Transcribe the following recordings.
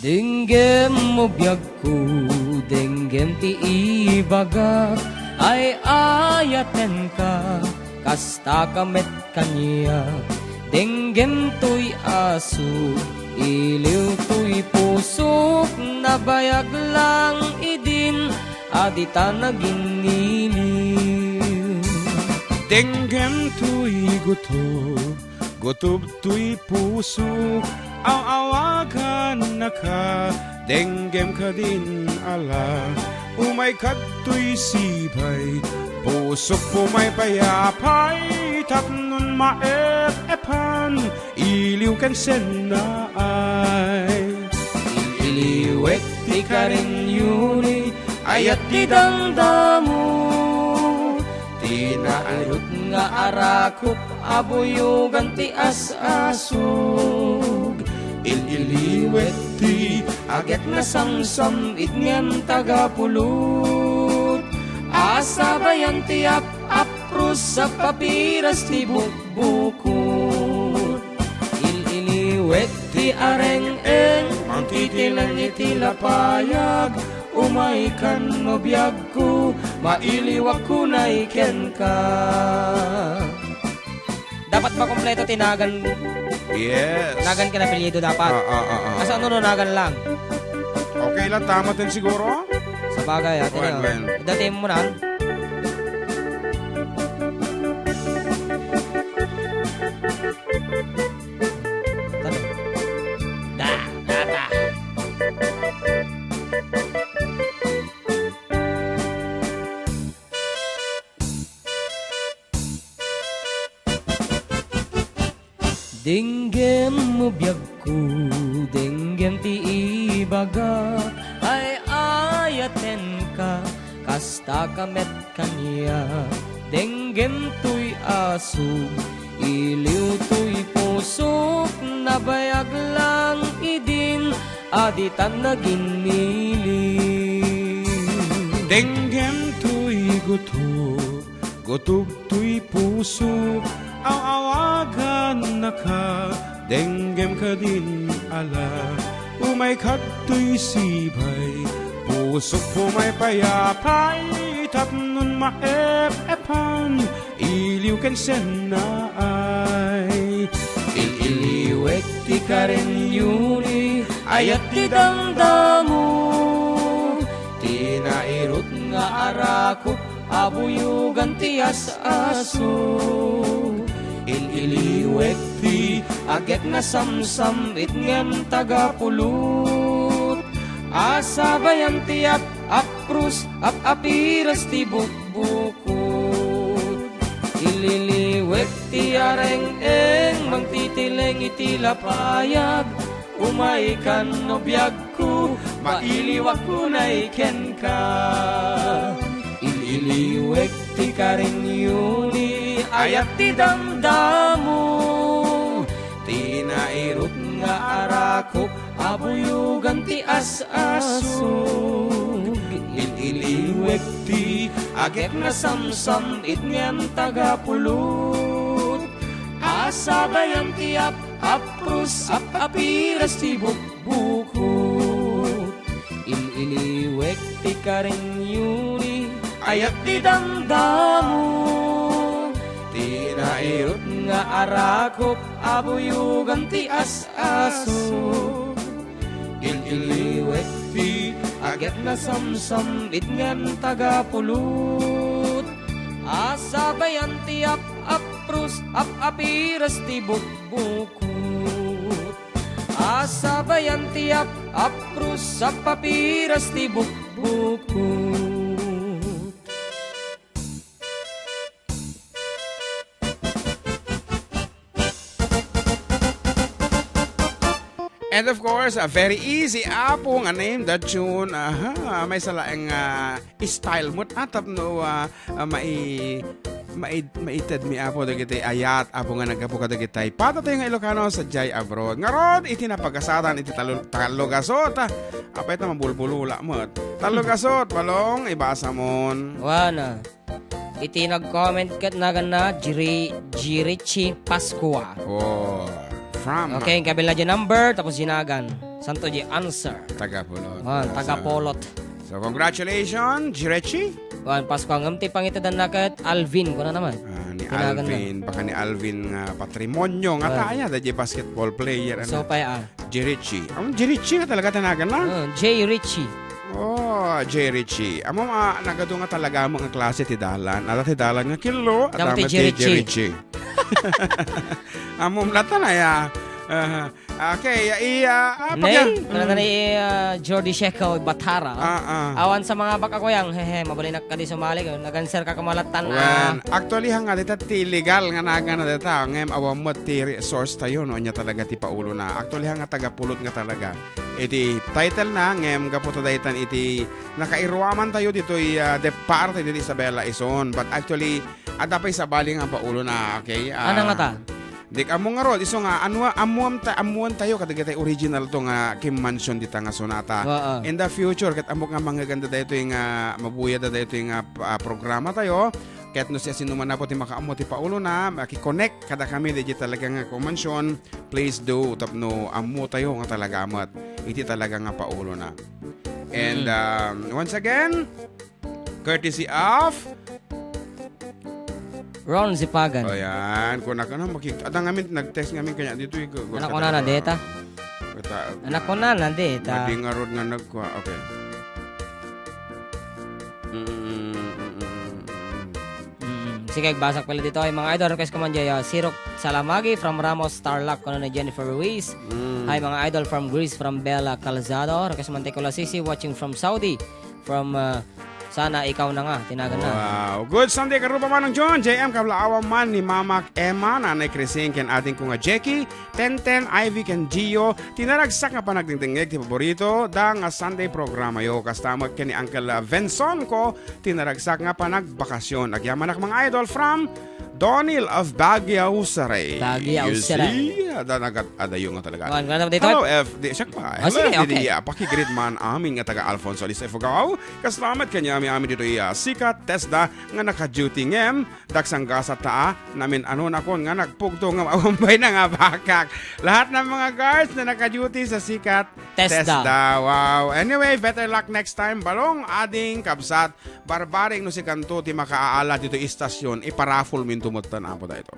Dinggem mo biyag ko, dinggem ti ibagak, ay ayaten ka, kasta kamet kanya. Dinggem to'y aso, iliw to'y pusok, nabayag lang idin, adita naginiliw. Dinggem to'y gutob, gutob to'y pusok, awagan na ka, denggem ka din ala. Umay kato'y sibay, pusok pumay payapay, tapnon maep-epan, iliw kan senaay. Iliwek di ka rin yuni, ayat di dangdamo, tinaarot nga arakop, abuyugan ti as-asog. Ililiwet ti aget na samsam itngem tagapulot, asabayan ti ap-aprus sa papiras ti bukbukot. Ililiwet ti areng-eng ang titilan iti lapayag, umay kan no biyag ko, mailiwak ko na iken ka. Dapat ba kompleto tinagan? Yes. Nagan ka na apelyido dapat. Asa ano nagan lang? Okay lang, tama din siguro. Sa bagay, atin Well, well. Dating mo na. Dinggem mo biyag ko, dinggem ti ibaga, ay ayaten ka, kasta kamet kanya. Dinggem to'y aso, iliw to'y pusok, nabayag lang idin, aditan naginiliw. Dinggem to'y gutob, gutob to'y pusok, awagan na ka, denggem ka din ala. Umay kato'y sibay, pusok pumay payapay, tapnon maep-epan, iliw kan senaay. Ililiwek ti ka rin yuni, ayat ti damdamo, tinairot nga arakop, abuyugan ti as-aso. Ililiwek ti aget na samsam itngem tagapulot, asabayan ti ap-aprus ap-apiras ti bukbukot. Ililiwek ti areng-eng mangtitileng iti lapayag, umay kan no biyag ko, mailiwak ko na iken ka. Ililiwek ti ka rin yuni, ayat ti damdamo, tinairot nga arakop, abuyugan ti as-aso. Ililiwek ti aget na samsam itngem tagapulot, asabayan ti ap-aprus ap-apiras ti bukbukot. Ililiwek ti ka rin yuni, ayat ti damdamo, tinairot nga arakop, abuyugan ti as-aso. Ililiwek ti aget na samsam itngem tagapulot, asabayan ti ap-aprus ap-apiras ti bukbukot. Asabayan ti ap-aprus ap-apiras ti bukbukot. And of course, a very easy apo nga name that tune. May salaeng style mo atap no maited mi apo dagiti ayat apo nga nagapo ka dagiti patatay nga Ilocano sa Jay Abroad. Ngaron iti napagasatan iti talogasot. Apay ta mabulbulula mo. Talogasot balong ibasa mon. Wana. Iti nag-comment kat na Jirichi Pascua. Oh. From. Okay, kabila dyan number, tapos sinagan. Santo J answer. Tagapulot. Tagapolot. So, congratulations, Jirechi. Pasko ang amti pangitadan na kat Alvin ko na naman. Ni Tinagan Alvin, baka ni Alvin nga patrimonyo nga tayo, da basketball player. So, pa Jirechi. Jirechi nga talaga tanagan na? J. Richie. Oh, J. Richie. Amo nagado nga talaga mo nga klase ti dalan. Ada ti dalan nga kilo. Damo ti J. Richie. Amo lata na ya. Okay, Jordi Shekel Batara. Awan sa mga baka ko yang, mabali na kadi sumali ko. Nag-answer ka kamalatan. Actually, hanga dita ti legal nga naga na dita. Ngem awam mo ti resource tayo, no? Nya talaga ti paulo na. Actually, hanga tagapulot nga talaga. Iti title na, ngem kaputo daytan iti nakairuaman tayo dito de parte dito Isabela Ison. But actually, ada pa isabali nga paulo na, okay? Ano nga ta? Dik amo nga rod iso nga amuam tayo kadagitay original to nga Kim Mansion dita nga sonata. In the future ket amo nga mga ganda dayto nga mabuya dayto nga programa tayo. Ket no siya sinuman na po ti makaamo ti paulo na maki-connect kada kami digital talaga nga Kim Mansion. Please do tapno amo tayo nga talaga amat. Iti talaga nga paulo na. And once again, courtesy of Ron Zipagan. O yan. Kung ada ngamin, nag-text ngamin kanya dito. Anak ko na na data. Anak ko na na data. Madi nga rod nga nagkuha. Okay. Sige, basak pala dito. Ay, mga idol, request ko man dyan. Sirok Salamagi from Ramos Starlock. Kuno na Jennifer Ruiz. Hi, mga idol from Greece, from Bella Calzado. Request man Tekola Sisi, watching from Saudi. From Sana ikaw na nga, tinagan na. Wow. Good Sunday, karupa man ng John. JM, kablaawan man ni Mamak Emma, Nanay Crising, ken ating ko nga Jackie, Tenten, Ivy, ken Gio. Tinaragsak nga pa nagtingtingig, ti paborito, da nga Sunday programa yo. Kastamag ken ni Uncle Venson ko, tinaragsak nga pa nagbakasyon. Agyaman ak mga idol from Donil of Baguio Saray. Baguio Saray. Ada yung nga talaga. Hello, siya pa. Sige, okay. Pakigrid man amin nga taga Alfonso Alisa Ifugao. Kasalamat kanya amin dito sikat Tesda nga naka-duty ngem. Daksang gasa taa. Namin nakon nga nagpugto nga maumbay na nga bakak. Lahat ng mga guards na naka-duty sa sikat Tesda. Wow. Anyway, better luck next time. Balong ading kabsat. Barbaring no si kanto ti makaaala dito istasyon. Iparaffle min tumutan apo da ito.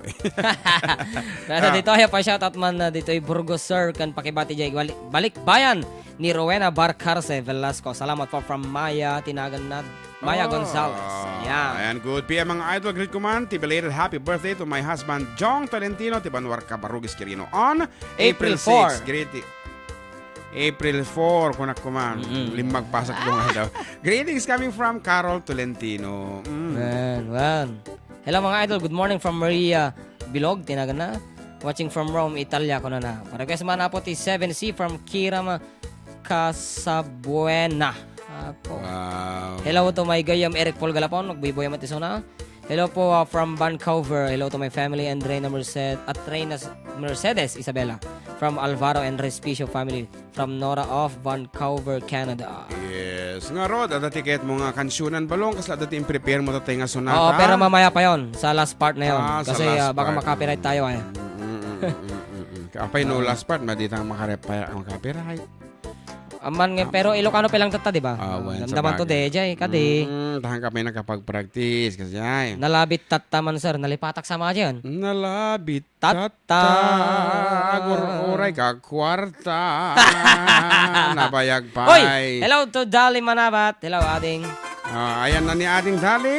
Nasa dito ay pa-shoutout man na dito ay Burgos Sir kan pakibati jay balik bayan ni Rowena Barcarce Velasco. Salamat po from Maya Tinagan na Maya Gonzalez. Yeah. Ayan, good PM mga idol. Greet ko man. Belated happy birthday to my husband Jong Tolentino Tibanwar Cabarugis Quirino on April 6. Great April 4 kunak ko man. Limag pasak ko daw. Greetings coming from Carol Tolentino. Man. Hello mga idol, good morning from Maria Bilog, tinagan na. Watching from Rome, Italia ko na na. Request man na po ti 7C from Kiram Casabuena. Wow. Hello to my gayam Eric Paul Galapon, magbiboy matisona na. Hello po from Vancouver. Hello to my family and Reina Mercedes Isabela from Alvaro and Respicio family from Nora of Vancouver, Canada. Yes. Nga Rod, ada tiket mo nga kansyunan balong kasi ada prepare mo tatay nga sonata. Oo, pero mamaya pa yon sa last part na yon. Kasi baka part. makapiright tayo ay. Kapay no last part, maditang makapiright. Aman nga, pero Ilocano pa lang tata, di ba? Damdaman to de, jay, kadi. Tahan kami nakapag-practice kasi ay. Nalabit tata man, sir. Nalipatak sa mga dyan. Nalabit tata. Agur-uray ka kwarta. Nabayag pa. Hoy! Hello to Dali Manabat. Hello, ading. Ayan na ni ading Dali.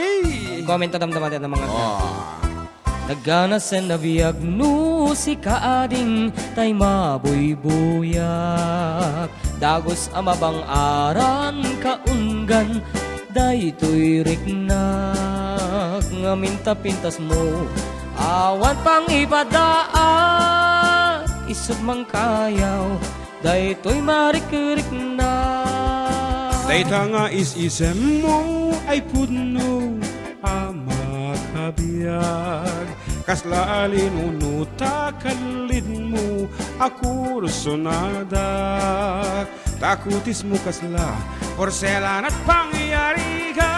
Comment to damdaman din ng mga Nagganas and nabiyag no si kaading tay mabuy-buyak. Dagos amabang aran kaunggan daytoy riknak ngaminta pintas mo awan pang ibadaan isud mang kayaw daytoy marik-riknak. Dayta nga is-isem mo ay puno amakabiyag kaslaalin unuta kalin mo ako rusonadak takutis mo kasla porselan at pangyari ka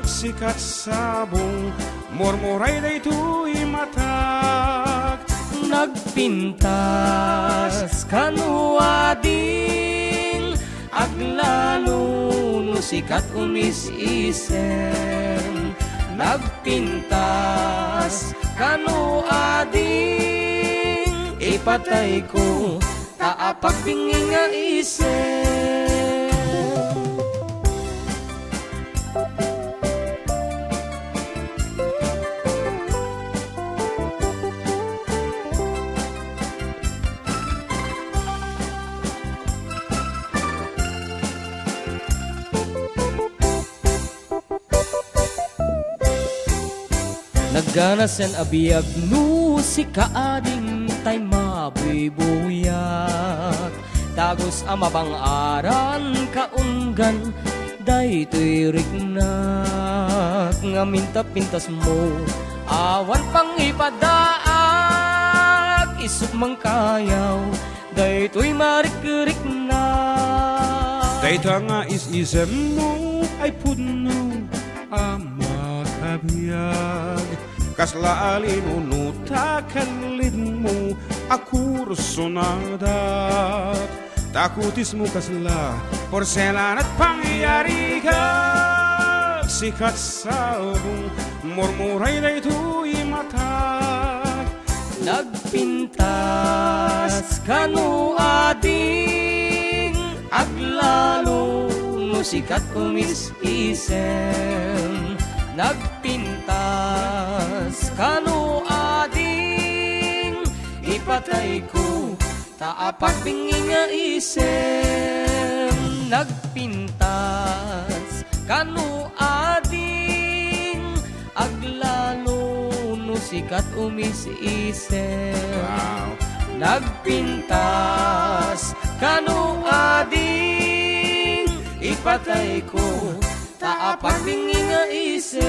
sikat sabong murmuray na ito'y matak nagpintas kanwa di aglalo no sikat umis-isem. Nagpintas kano ading ipatay ko taapak bingi nga isem. Nagganasan abiyag no si kaading tay mabuybuyak. Tagos amabang aran kaunggan daytoy rignak. Nga minta-pintas mo awan pang ipadaak. Isip mang kayaw daytoy marik-rik na. Dayta nga is-isem mo ay puno amakabiyag. Kasla alinunuta kanlid mo akursonadat. Takutis mo kasla porselan at pangyayari ka. Sikat sa ubong murmuray na ito'y matag. Nagpintas kano ading aglalo no sikat umis-isem. Nagpintas kano ading ipatay ko taapak bingi nga isem. Nagpintas kano ading aglalo no sikat umis-isem. Wow. Nagpintas kano ading ipatay ko taapak bingi nga isem.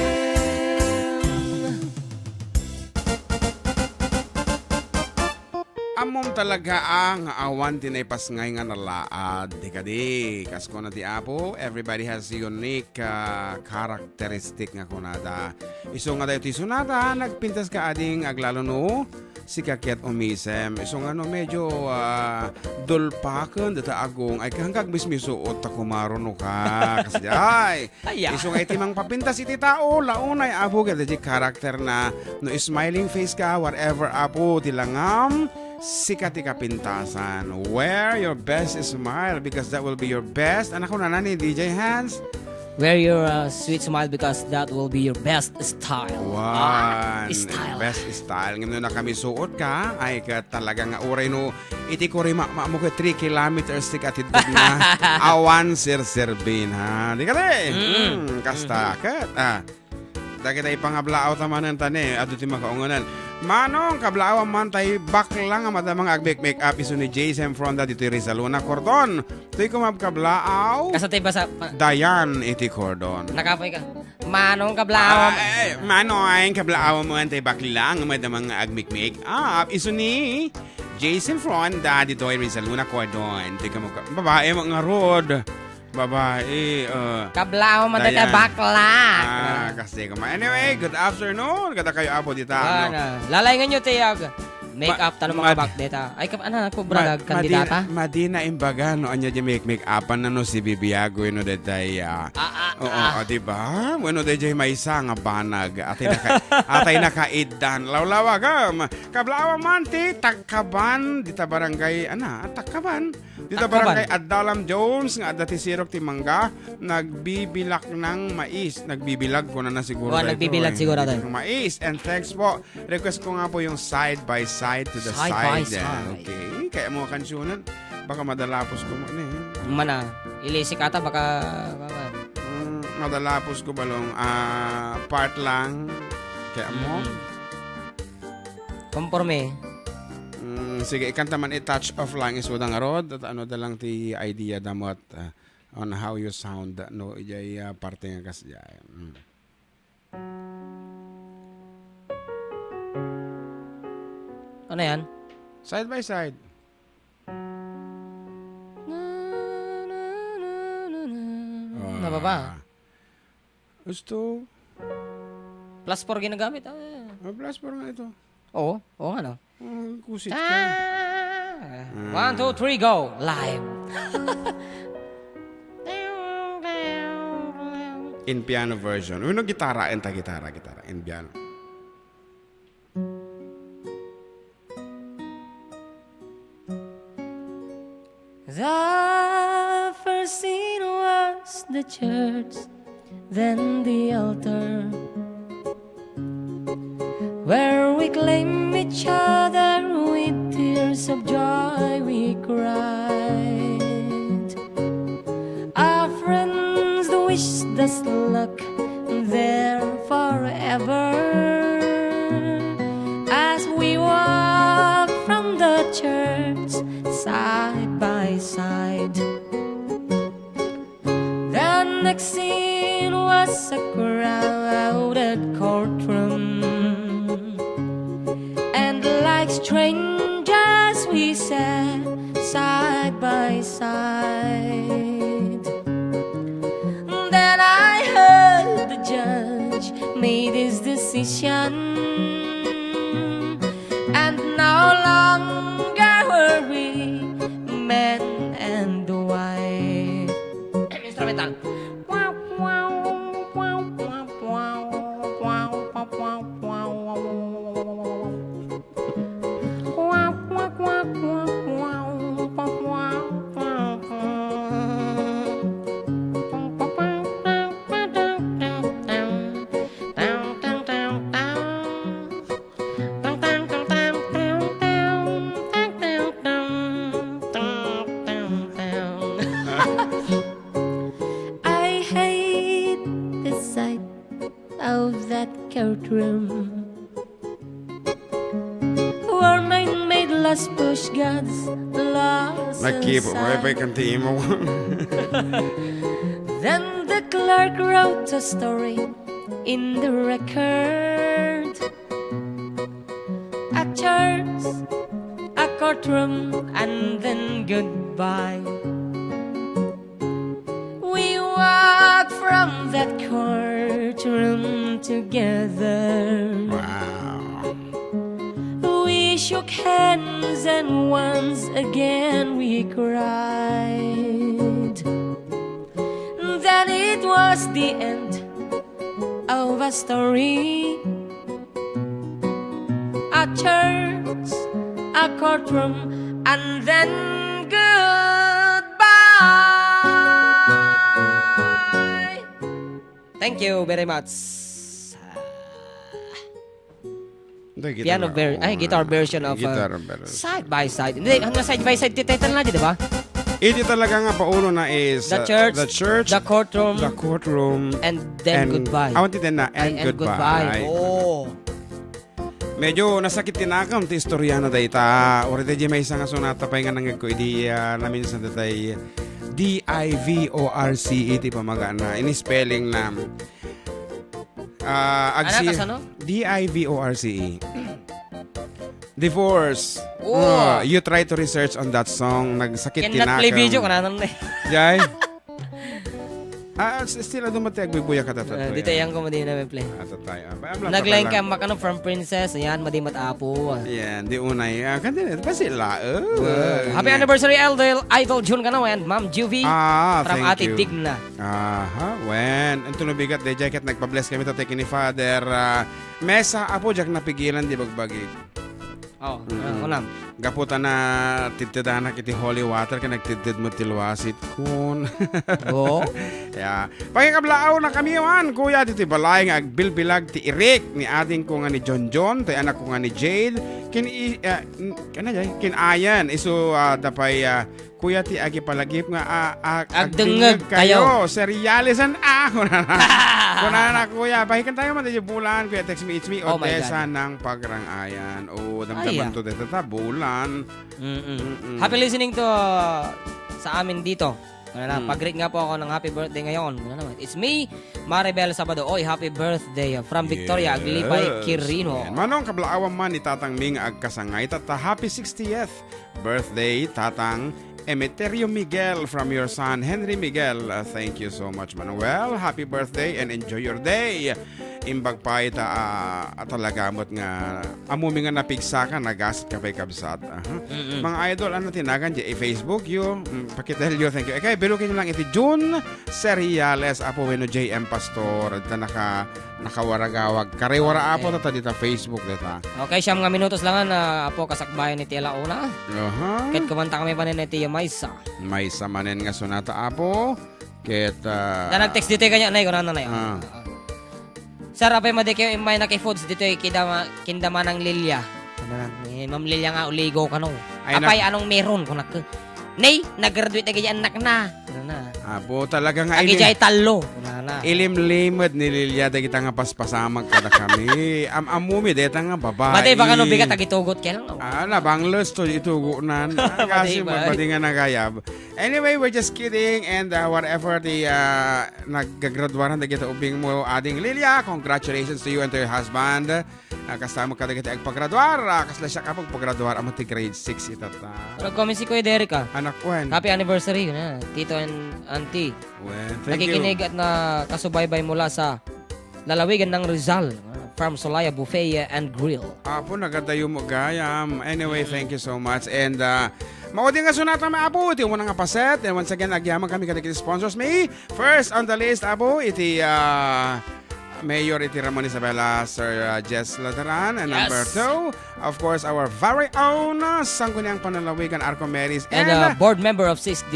Amom talaga ang awan tinaypas ngay nga nalaad. Di kasko na ti Apo, everybody has unique characteristic nga kunada. Iso nga dayo ti sunada, nagpintas ka ading aglalo no, si kakyat umisem. Iso nga no medyo dulpakan data agong ay kahangkag mismisuot ta kumaro no ka. Kasi ay, iso nga itimang papintas iti tao, launay Apo kada di karakter na no smiling face ka, whatever Apo tilangam. Sikat kapintasan. Wear your best smile because that will be your best. Anak ko na nani, DJ Hans. Wear your sweet smile because that will be your best style. Wow. Style. Best style. Ngayon na kami suot ka, ay ka talaga nga oray no, iti ko rin mo ka 3 kilometers ti katidbog na awan sir-serbin ha. Di ka rin. Kasta kat. Dagi tayo pangablaaw tamanan tani, ato ti makaunganan. Manong kablaawang man tayo baklang ang madamang agbek-make up iso ni Jason Fronda dito Rizaluna Cordon. Ito'y kumab kablaaw. Kasa tayo ba sa... Dayan iti Cordon. Nakapoy ka. Manong kablaaw. Manong kablaaw mo ang tayo baklang ang madamang agbek-make up iso ni Jason Fronda dito Rizaluna Cordon. Ito'y kumab babae mga rod. Babae, kablao man tayo bakla. Kasi kuma. Anyway, good afternoon. Kada kayo Apo dito. Lalay nga nyo tiyag. Make up tanong mga bak data. Ay ano ko bradag kandidata. Madina imbaga no anya di make upan na no si Bibiago no detay. Oo, di ba? Bueno detay may isa nga banag. Atay nakaidan. Lawlawa ka. Kablawa man ti Tagkaban dita barangay Tagkaban. Dito barangay Addalam Jones nga adda ti sirok ti mangga nagbibilak ng mais. Nagbibilag ko na siguro. Nagbibilag siguro tayo. Mais. And thanks po. Request ko nga po yung side by side to the side. Okay. Kaya mo kansunan baka madalapos ko mo mana ilisi kata baka madalapos ko balong part lang kaya mo konforme. Sige, ikanta man i-touch off lang is wadang arod at ano da lang ti idea damot on how you sound no ijay parte nga kasya. Ano yan? Side by side. Nababa. Gusto. Plus 4 ginagamit. Plus 4 nga ito. Oo nga no. Kusit ka. 1, 2, 3, go! Live! In piano version. Uno gitara, gitara in piano. The first scene was the church, then the altar, where we claim each other with tears of joy we cried. Our friends wish us luck there forever, as we walk from the church side by side. The next scene was a crowded courtroom, and like strangers we sat side by side. Then I heard the judge made his decision, and no longer were we man and wife. Instrumental. I hate the sight of that courtroom, where man-made laws push God's laws Nagkipo, kantiin mo. Then the clerk wrote a story in the record. A church, a courtroom, and then goodbye. We walked from that courtroom together. Wow. We shook hands and once again we cried. Then it was the end of a story. A church, a courtroom, and then goodbye. Thank you very much. Guitar version of Side by Side. Hindi, hanggang Side by Side title na, di ba? Ito talaga nga pauno na is the church, the courtroom, and then goodbye. Awan titen na, and goodbye. Oh. Medyo nasakit tinakam ti istorya na dayta. Ori tayo may isang sonata pa nga nangag ko idi namin sa datay D-I-V-O-R-C-E ti pamagana. Ini-spelling na D-I-V-O-R-C-E. Divorce. You try to research on that song. Nagsakit tinakam. Cannot play video ka na nang Jai? Still dumati agbibuya ka tato. Dito yung kumadi na may play. Ato tayo. Nagline ka makano from Princess. Ayan, madi matapo. Yan, di unay. Kanina, pa sila. Happy anniversary, Idol Jun ka na, and Ma'am Juvie. From Ate Digna. Wen. Ang tunubigat, de jacket, nagpa-bless kami to take ni Father. Mesa, apo, jak napigilan, di bagbagi. Unam. Gaputan na titidana kiti holy water ka nagtitid mo tilwasit kun. Yeah. Pagkablaaw na kami man, kuya dito balay nga agbilbilag ti Eric ni ading ko nga ni John, tay anak ko nga ni Jade. Kin ayan iso dapay kuya ti agi palagip nga agdengeg kayo. Serialesan kunana kuya, pahikan tayo man di bulan kuya text me it's me Odessa ng Pagrangayan. Damdaman to dito ta bulan. Happy listening to sa amin dito. Pag-greet nga po ako ng happy birthday ngayon. It's me, Maribel Sabado. Oy, happy birthday from Victoria, Aglipay, Quirino. Manong kablaawan man ni Tatang Ming agkasangay. Tata, happy 60th birthday, Tatang Emeterio Miguel from your son, Henry Miguel. Thank you so much, Manuel. Happy birthday and enjoy your day. imbag pa ita talagamot nga amumi nga napigsa ka nagasat ka pa'y kabsat. Mga idol, ano tinagan di Facebook yo, pakitel yo, thank you. Okay, birukin nyo lang iti Jun Seriales, apo weno JM Pastor, ita nakawaragawag. Kariwara apo ta dita Facebook dita. Okay, siyam nga minutos lang na apo kasakbayan ni Tila Una. Ket kumanta kami pa ni Tia Maysa. Maysa manen nga sonata apo. Ket na nag-text dito kanya nay kuno na. Sir, apay madikyo imay na kay foods dito kindama ng Lilia. Ma'am Lilia nga uligo ka no. Apay anong meron kunak. Nay, nag-graduate na ganyan anak na. Apo talaga nga Agijay talo. Ilim-limod ni Lilia da kita nga paspasamag kada kami. Amumi deta nga babae. Batay baka no bigat agitugot kay lang. Banglos to itugo nan. Kasi mabadi nga nagayab. Anyway, we're just kidding and whatever the naggraduaran da kita ubing mo ading Lilia, congratulations to you and to your husband. Kasama ka da kita agpagraduar. Kasla siya kapag pagraduar amo ti grade 6 itata. Nag-comment si Kuya Derek Anak Juan. Happy anniversary na. Tito and auntie. Well, thank you. Nakikinig at na kasubaybay mula sa lalawigan ng Rizal. From Solaya Buffet and Grill. Apo, nagadayo mo gayam. Anyway, thank you so much. And maudi nga sunata may apo. Iti mo nga paset. And once again, agyaman kami katikit sponsors me. First on the list, apo, iti Mayor iti Ramon Isabela, Sir Jess Lataran. And number 2, of course, our very own Sangguniang Panalawigan, Arco Maris. And board member of 6th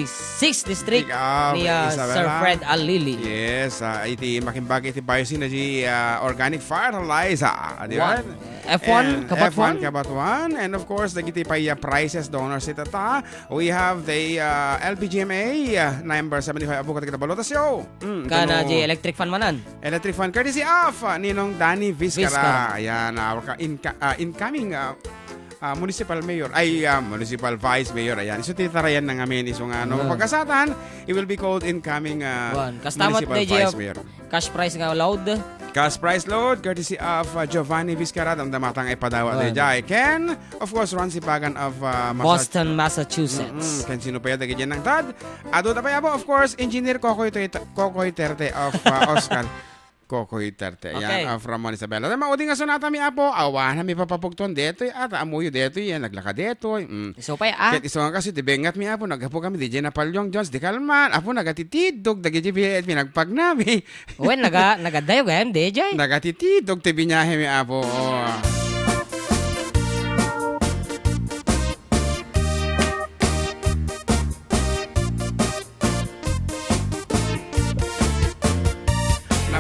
District ni Sir Fred Alili. Yes, iti makimbag iti Biosynergy Organic Fertilizer. Di ba? F1 Kabatuan. And of course, nagiti pa prizes donors itata. We have the LPGMA number 75 apo katikita balotasyo. Kana di electric fan manan. Electric fan courtesy of Ninong Danny Vizcara. Ayan, our incoming municipal mayor. Municipal vice mayor. Ayan. Iso titarayan na ngamin. Iso nga, pagkasatan, it will be called incoming municipal vice mayor. Cash prize nga load. Cash prize load, courtesy of Giovanni Vizcara. Damdamatang ipadawa de jay. Ken, of course, Ron Sipagan of Boston, Massachusetts. Ken sino pa yata ganyan ng tad. Ado tapay po, of course, Engineer Kokoy Terte of Oscar. Kokoy Terte. Yan, from Ramon Isabela. Maudi nga sunata mi apo. Awa na mi papapugton deto. Ata amuyo deto yan. Naglaka deto. So pa Ket iso nga kasi tibengat mi apo. Nagapo kami di na palyong Jones. Di kalman. Apo nagatitidog. Dagiti pinagpagnami. Uwen, nagadayo gayam di jay. Nagatitidog ti binyahe mi apo.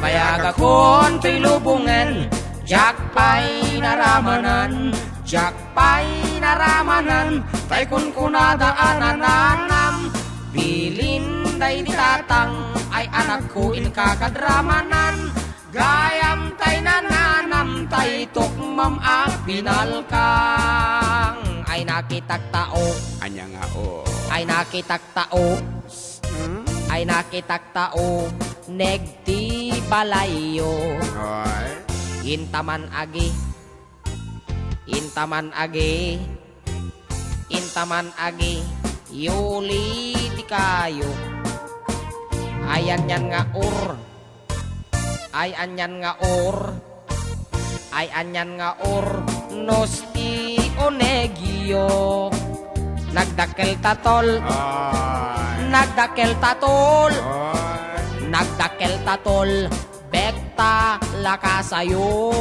Payagakon to'y lubungan, jakpay naramanan, tay kun kunadaanan nanam, bilin day ditatang, ay anak ko in kakadramanan, gayam tay nananam, tay tukmam ang pinalkang, ay nakitak tao, Anya nga o. Ay nakitak tao, negti balayo. Intaman agi, yuli ti kayo. Ay anyan nga or, nosti onegyo. Nagdakel tatol, bekta lakasayo.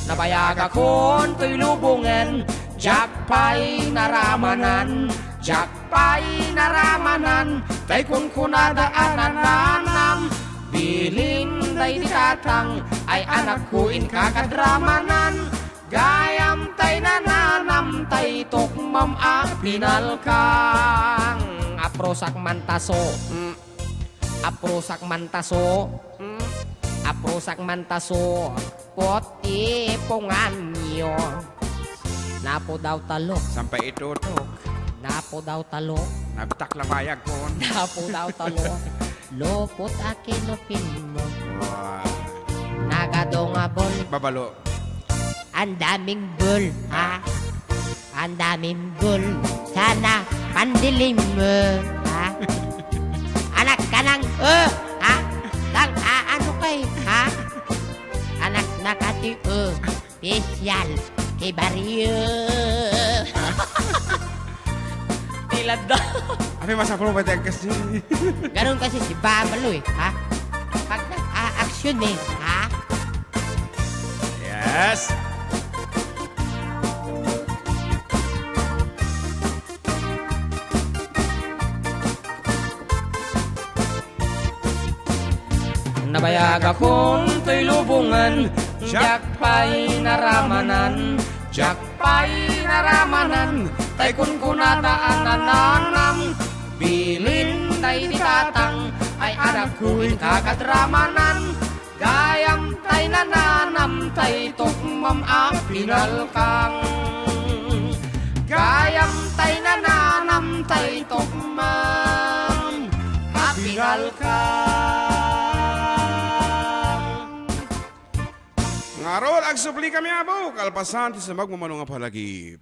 Nabayagakon to'y lubungan, jakpay naramanan, tay kun kunadaanan nanam, bilin day ditatang, ay anak ko in kakadramanan, gayam tay nananam, tay tukmam ang pinalkang, aprosak mantaso, poti punganyo. Napo daw talok. Sampay itutok. Napo daw talok. Nagtaklabayag ko. Napo daw talok. Lopot akinopin mo. Nagadongabol. Babalo. Ang daming bul, ha? Ang daming bul. Sana pandilim mo, ha? Anak ka ng, ha? Ano kay, ha? Special kay Barrio. Tilad daw. Abi masapro ba tayo kasi? Ganun kasi si Babalo ha? Pag nag-a-action ha? Yes. Nabayag akong to'y lubungan, jakpay naramanan, jakpay naramanan, tay kun kunataan nananam, bilin tay ditatang, ay anak kuin kagadramanan, gayam tay nananam, tay tukmam apinal kang. Gayam tay nananam, tay tukmam apinal kang. Ngaron, agsupli kami abo, kalpasan ti sa magmamanong nga palagip.